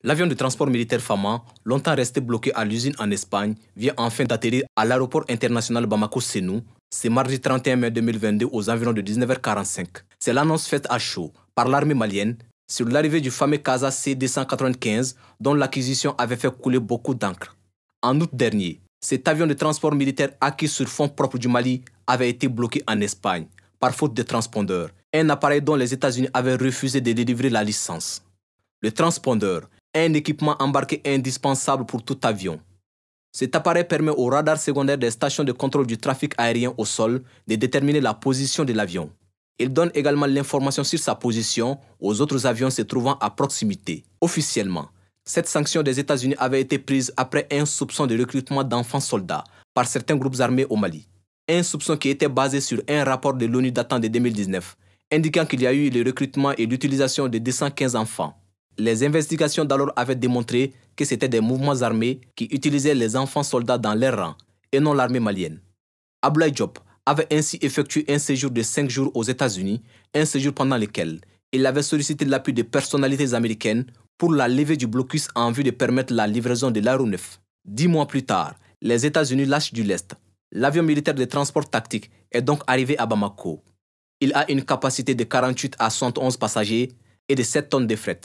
L'avion de transport militaire Fama, longtemps resté bloqué à l'usine en Espagne, vient enfin d'atterrir à l'aéroport international Bamako-Sénou. C'est mardi 31 mai 2022 aux environs de 19h45. C'est l'annonce faite à chaud par l'armée malienne sur l'arrivée du fameux Casa C-295 dont l'acquisition avait fait couler beaucoup d'encre. En août dernier, cet avion de transport militaire acquis sur fonds propres du Mali avait été bloqué en Espagne par faute de transpondeur, un appareil dont les États-Unis avaient refusé de délivrer la licence. Le transpondeur est un équipement embarqué indispensable pour tout avion. Cet appareil permet au radar secondaire des stations de contrôle du trafic aérien au sol de déterminer la position de l'avion. Il donne également l'information sur sa position aux autres avions se trouvant à proximité. Officiellement, cette sanction des États-Unis avait été prise après un soupçon de recrutement d'enfants soldats par certains groupes armés au Mali. Un soupçon qui était basé sur un rapport de l'ONU datant de 2019, indiquant qu'il y a eu le recrutement et l'utilisation de 215 enfants. Les investigations d'alors avaient démontré que c'était des mouvements armés qui utilisaient les enfants soldats dans leurs rangs et non l'armée malienne. Abdoulaye Diop avait ainsi effectué un séjour de 5 jours aux États-Unis, un séjour pendant lequel il avait sollicité l'appui de personnalités américaines pour la levée du blocus en vue de permettre la livraison de l'aéronef. 10 mois plus tard, les États-Unis lâchent du lest. L'avion militaire de transport tactique est donc arrivé à Bamako. Il a une capacité de 48 à 71 passagers et de 7 tonnes de fret.